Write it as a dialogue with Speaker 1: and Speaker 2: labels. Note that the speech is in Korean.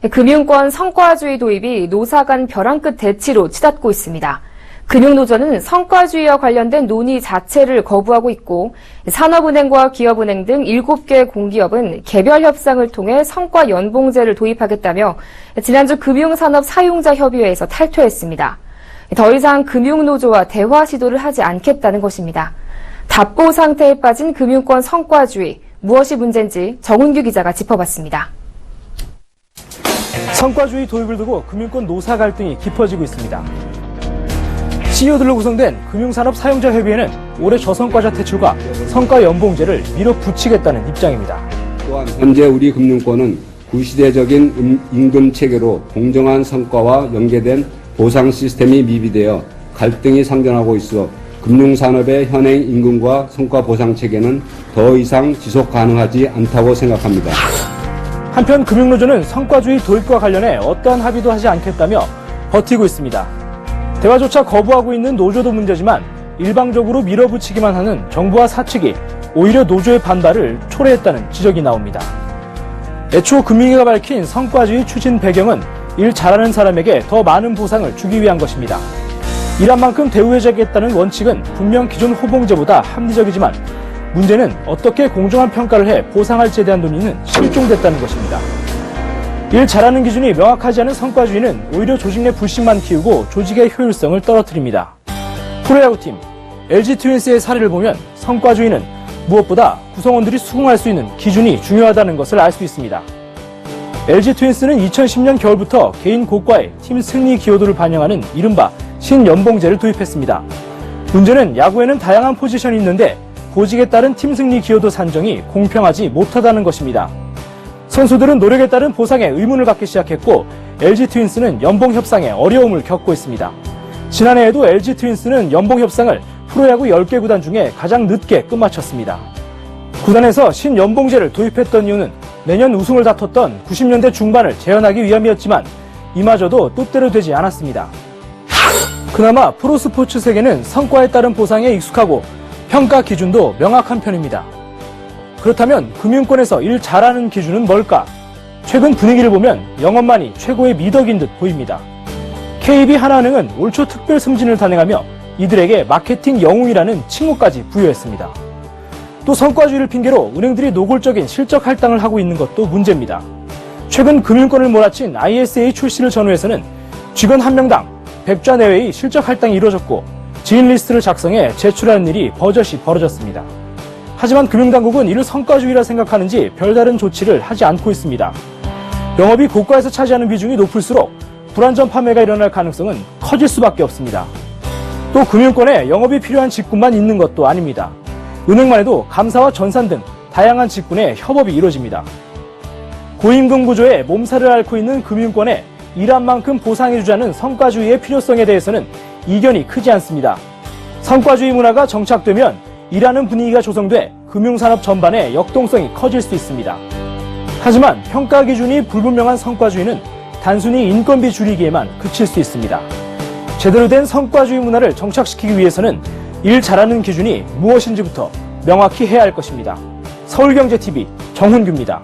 Speaker 1: 금융권 성과주의 도입이 노사 간 벼랑 끝 대치로 치닫고 있습니다. 금융노조는 성과주의와 관련된 논의 자체를 거부하고 있고 산업은행과 기업은행 등 7개 공기업은 개별 협상을 통해 성과 연봉제를 도입하겠다며 지난주 금융산업 사용자 협의회에서 탈퇴했습니다. 더 이상 금융노조와 대화 시도를 하지 않겠다는 것입니다. 답보 상태에 빠진 금융권 성과주의, 무엇이 문제인지 정은규 기자가 짚어봤습니다.
Speaker 2: 성과주의 도입을 두고 금융권 노사 갈등이 깊어지고 있습니다. CEO들로 구성된 금융산업 사용자협의회는 올해 저성과자 퇴출과 성과 연봉제를 밀어붙이겠다는 입장입니다.
Speaker 3: 또한 현재 우리 금융권은 구시대적인 임금 체계로 공정한 성과와 연계된 보상 시스템이 미비되어 갈등이 상존하고 있어 금융산업의 현행 임금과 성과 보상 체계는 더 이상 지속 가능하지 않다고 생각합니다.
Speaker 2: 한편 금융노조는 성과주의 도입과 관련해 어떠한 합의도 하지 않겠다며 버티고 있습니다. 대화조차 거부하고 있는 노조도 문제지만 일방적으로 밀어붙이기만 하는 정부와 사측이 오히려 노조의 반발을 초래했다는 지적이 나옵니다. 애초 금융위가 밝힌 성과주의 추진 배경은 일 잘하는 사람에게 더 많은 보상을 주기 위한 것입니다. 일한 만큼 대우해주겠다는 원칙은 분명 기존 호봉제보다 합리적이지만 문제는 어떻게 공정한 평가를 해 보상할지에 대한 논의는 실종됐다는 것입니다. 일 잘하는 기준이 명확하지 않은 성과주의는 오히려 조직 내 불신만 키우고 조직의 효율성을 떨어뜨립니다. 프로야구팀 LG 트윈스의 사례를 보면 성과주의는 무엇보다 구성원들이 수긍할 수 있는 기준이 중요하다는 것을 알 수 있습니다. LG 트윈스는 2010년 겨울부터 개인 고과의 팀 승리 기여도를 반영하는 이른바 신연봉제를 도입했습니다. 문제는 야구에는 다양한 포지션이 있는데 보직에 따른 팀 승리 기여도 산정이 공평하지 못하다는 것입니다. 선수들은 노력에 따른 보상에 의문을 갖기 시작했고 LG 트윈스는 연봉 협상에 어려움을 겪고 있습니다. 지난해에도 LG 트윈스는 연봉 협상을 프로야구 10개 구단 중에 가장 늦게 끝마쳤습니다. 구단에서 신연봉제를 도입했던 이유는 내년 우승을 다퉜던 90년대 중반을 재현하기 위함이었지만 이마저도 뜻대로 되지 않았습니다. 그나마 프로스포츠 세계는 성과에 따른 보상에 익숙하고 평가 기준도 명확한 편입니다. 그렇다면 금융권에서 일 잘하는 기준은 뭘까? 최근 분위기를 보면 영업만이 최고의 미덕인 듯 보입니다. KB 하나은행은 올 초 특별 승진을 단행하며 이들에게 마케팅 영웅이라는 칭호까지 부여했습니다. 또 성과주의를 핑계로 은행들이 노골적인 실적 할당을 하고 있는 것도 문제입니다. 최근 금융권을 몰아친 ISA 출시를 전후해서는 직원 한 명당 100자 내외의 실적 할당이 이루어졌고 지인 리스트를 작성해 제출하는 일이 버젓이 벌어졌습니다. 하지만 금융당국은 이를 성과주의라 생각하는지 별다른 조치를 하지 않고 있습니다. 영업이 고가에서 차지하는 비중이 높을수록 불안전 판매가 일어날 가능성은 커질 수밖에 없습니다. 또 금융권에 영업이 필요한 직군만 있는 것도 아닙니다. 은행만 해도 감사와 전산 등 다양한 직군의 협업이 이루어집니다. 고임금 구조에 몸살을 앓고 있는 금융권에 일한 만큼 보상해주자는 성과주의의 필요성에 대해서는 이견이 크지 않습니다. 성과주의 문화가 정착되면 일하는 분위기가 조성돼 금융산업 전반의 역동성이 커질 수 있습니다. 하지만 평가 기준이 불분명한 성과주의는 단순히 인건비 줄이기에만 그칠 수 있습니다. 제대로 된 성과주의 문화를 정착시키기 위해서는 일 잘하는 기준이 무엇인지부터 명확히 해야 할 것입니다. 서울경제TV 정훈규입니다.